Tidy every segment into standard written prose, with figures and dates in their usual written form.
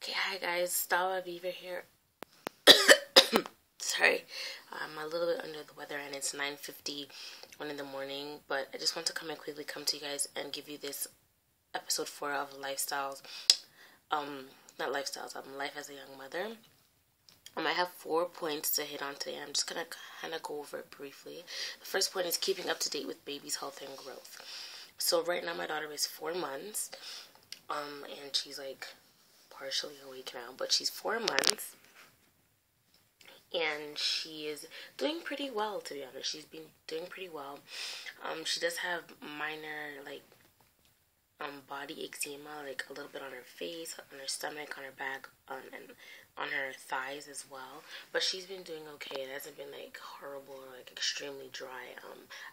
Okay, hi guys, Stava Beaver here. Sorry, I'm a little bit under the weather and it's 9:51 in the morning, but I just want to come and quickly come to you guys and give you this episode 4 of Lifestyles. Not Lifestyles, Life as a Young Mother. I have 4 points to hit on today. I'm just gonna kind of go over it briefly. The first point is keeping up to date with baby's health and growth. So right now my daughter is 4 months, and she's like partially awake now, but she's 4 months and she is doing pretty well, to be honest. She's been doing pretty well. She does have minor body eczema, like a little bit on her face, on her stomach, on her back, and on her thighs as well. But she's been doing okay. It hasn't been like horrible or like extremely dry.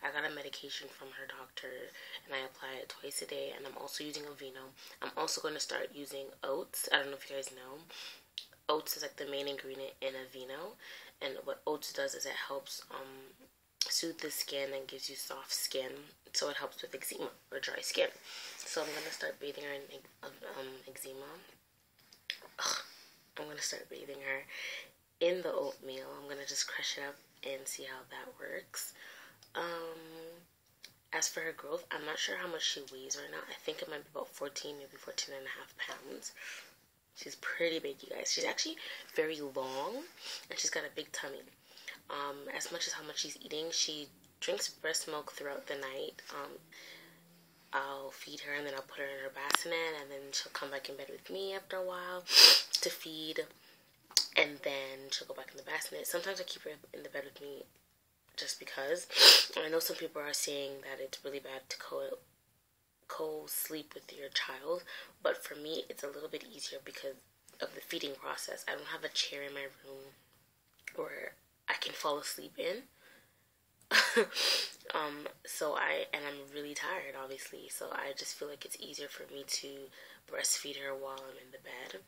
I got a medication from her doctor and I apply it twice a day, and I'm also using Aveeno. I'm also going to start using oats. I don't know if you guys know. Oats is like the main ingredient in Aveeno, and what oats does is it helps soothe the skin and gives you soft skin, so it helps with eczema or dry skin. So I'm gonna start bathing her in eczema. I'm gonna start bathing her in the oatmeal. I'm gonna just crush it up and see how that works. As for her growth, I'm not sure how much she weighs right now. I think it might be about 14, maybe 14 and a half pounds. She's pretty big, you guys. She's actually very long, and she's got a big tummy. As much as how much she's eating, she drinks breast milk throughout the night. I'll feed her, and then I'll put her in her bassinet, and then she'll come back in bed with me after a while to feed, and then she'll go back in the bassinet. Sometimes I keep her in the bed with me just because. I know some people are saying that it's really bad to co-sleep with your child, but for me it's a little bit easier because of the feeding process. I don't have a chair in my room where I can fall asleep in. I'm really tired, obviously, so I just feel like it's easier for me to breastfeed her while I'm in the bed.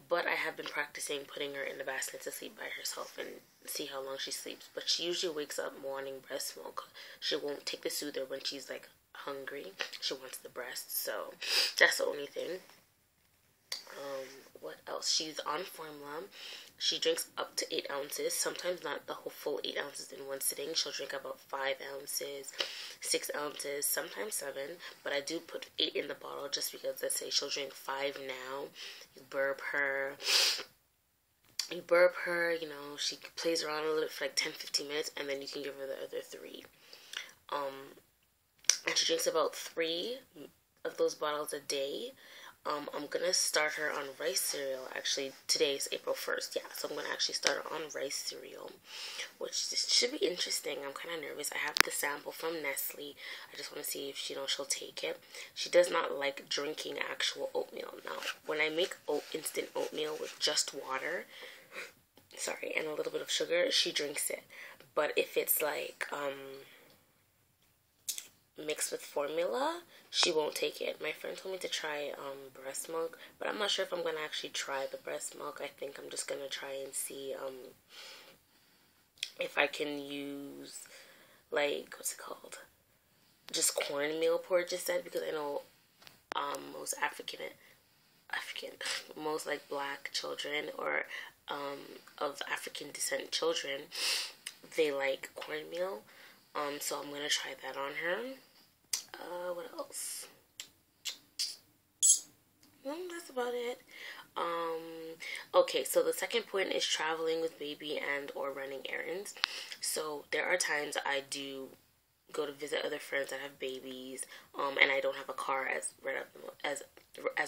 But I have been practicing putting her in the bassinet to sleep by herself and see how long she sleeps. But she usually wakes up wanting breast milk. She won't take the soother when she's like hungry. She wants the breast, so that's the only thing. What else? She's on formula. She drinks up to 8 ounces, sometimes not the whole full 8 ounces in one sitting. She'll drink about 5 ounces, 6 ounces, sometimes 7, but I do put 8 in the bottle just because, let's say she'll drink 5 now. You know, she plays around a little bit for like 10-15 minutes, and then you can give her the other 3. And she drinks about 3 of those bottles a day. I'm gonna start her on rice cereal. Actually, today is April 1st, yeah, so I'm gonna actually start her on rice cereal, which should be interesting. I'm kind of nervous. I have the sample from Nestle. I just want to see if she'll take it. She does not like drinking actual oatmeal. Now, when I make instant oatmeal with just water, and a little bit of sugar, she drinks it. But if it's like mixed with formula, she won't take it. My friend told me to try breast milk, but I'm not sure if I'm gonna actually try the breast milk. I think I'm just gonna try and see if I can use, like, what's it called, just cornmeal porridge instead, because I know most most like black children or of African descent children, they like cornmeal. So I'm gonna try that on her. What else? That's about it. Okay, so the second point is traveling with baby and or running errands. So there are times I do go to visit other friends that have babies, and I don't have a car as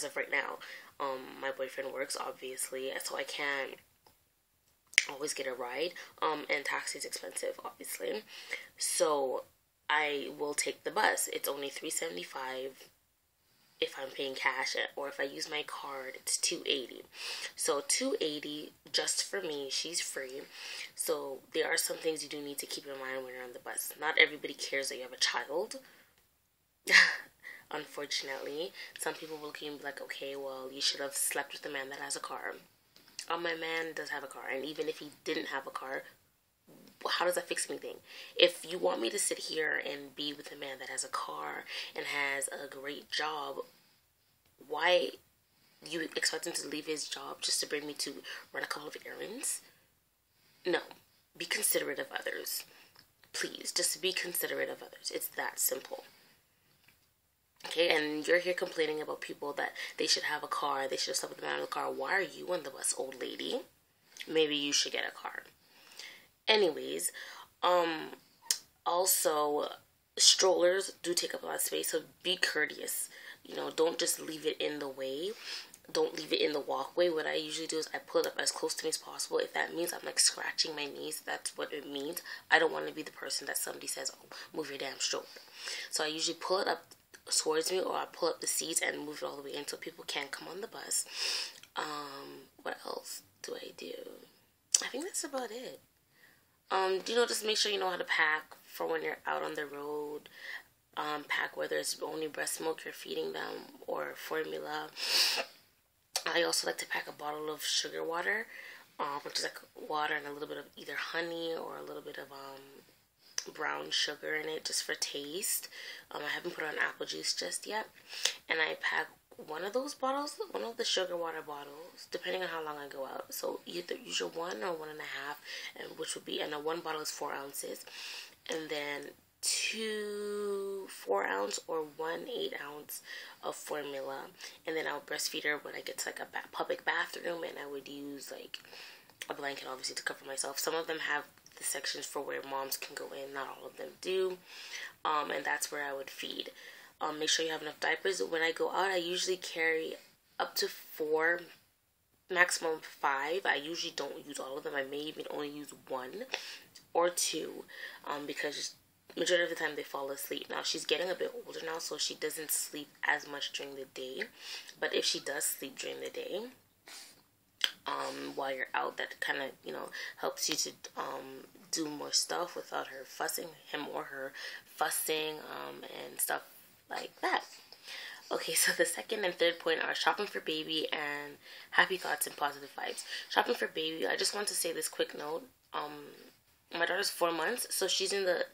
of right now. My boyfriend works, obviously, so I can't always get a ride, and taxi's expensive, obviously, so I will take the bus. It's only $3.75 if I'm paying cash, or if I use my card it's $2.80. So $2.80 just for me. She's free. So there are some things you do need to keep in mind when you're on the bus. Not everybody cares that you have a child. Unfortunately, some people will look at you and be like, okay, well, you should have slept with a man that has a car. My man does have a car, and even if he didn't have a car, how does that fix anything? If you want me to sit here and be with a man that has a car and has a great job, why you expect him to leave his job just to bring me to run a couple of errands? No. Be considerate of others. Please, just be considerate of others. It's that simple. Okay, and you're here complaining about people that they should have a car, they should have slept with the man in the car. Why are you on the bus, old lady? Maybe you should get a car. Anyways, also, strollers do take up a lot of space, so be courteous. You know, don't just leave it in the way. Don't leave it in the walkway. What I usually do is I pull it up as close to me as possible. If that means I'm like scratching my knees, that's what it means. I don't want to be the person that somebody says, oh, move your damn stroller. So I usually pull it up towards me, or I pull up the seats and move it all the way in so people can't come on the bus. What else do I do? I think that's about it. You know, just make sure you know how to pack for when you're out on the road. Pack whether it's only breast milk you're feeding them or formula. I also like to pack a bottle of sugar water, which is like water and a little bit of either honey or a little bit of brown sugar in it just for taste. I haven't put on apple juice just yet. And I pack one of those bottles, one of the sugar water bottles, depending on how long I go out. So either use your 1 or 1.5, and which would be, and one bottle is 4 ounces. And then 2 4-ounce or 1 8-ounce of formula, and then I'll breastfeed her when I get to like a public bathroom, and I would use like a blanket obviously to cover myself. Some of them have the sections for where moms can go in, not all of them do, and that's where I would feed. Make sure you have enough diapers. When I go out, I usually carry up to 4, maximum 5. I usually don't use all of them. I may even only use 1 or 2, because majority of the time they fall asleep. Now she's getting a bit older now, so she doesn't sleep as much during the day. But if she does sleep during the day, while you're out, that kind of, you know, helps you to do more stuff without her fussing, him or her fussing, and stuff like that. Okay, so the second and third point are shopping for baby and happy thoughts and positive vibes. Shopping for baby, I just want to say this quick note. My daughter's 4 months, so she's in the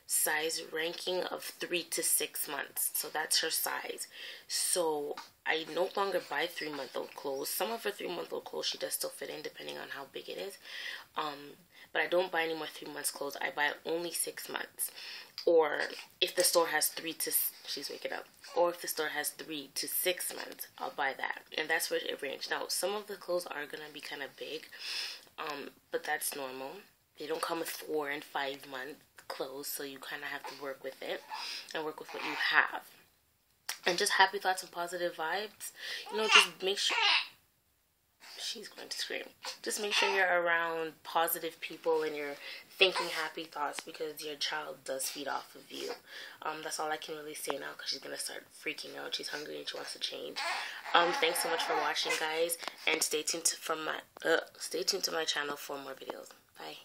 size ranking of 3 to 6 months. So that's her size. So I no longer buy 3-month-old clothes. Some of her 3-month-old clothes she does still fit in depending on how big it is. But I don't buy any more 3 months clothes. I buy only 6 months. Or if the store has she's waking up. Or if the store has 3 to 6 months, I'll buy that. And that's where it ranges. Now, some of the clothes are going to be kind of big. But that's normal. They don't come with 4 and 5 month clothes, so you kind of have to work with it and work with what you have. And just happy thoughts and positive vibes. You know, just make sure. She's going to scream. Just make sure you're around positive people and you're thinking happy thoughts, because your child does feed off of you. That's all I can really say now, because she's going to start freaking out. She's hungry and she wants to change. Thanks so much for watching, guys, and stay tuned to my channel for more videos. Bye.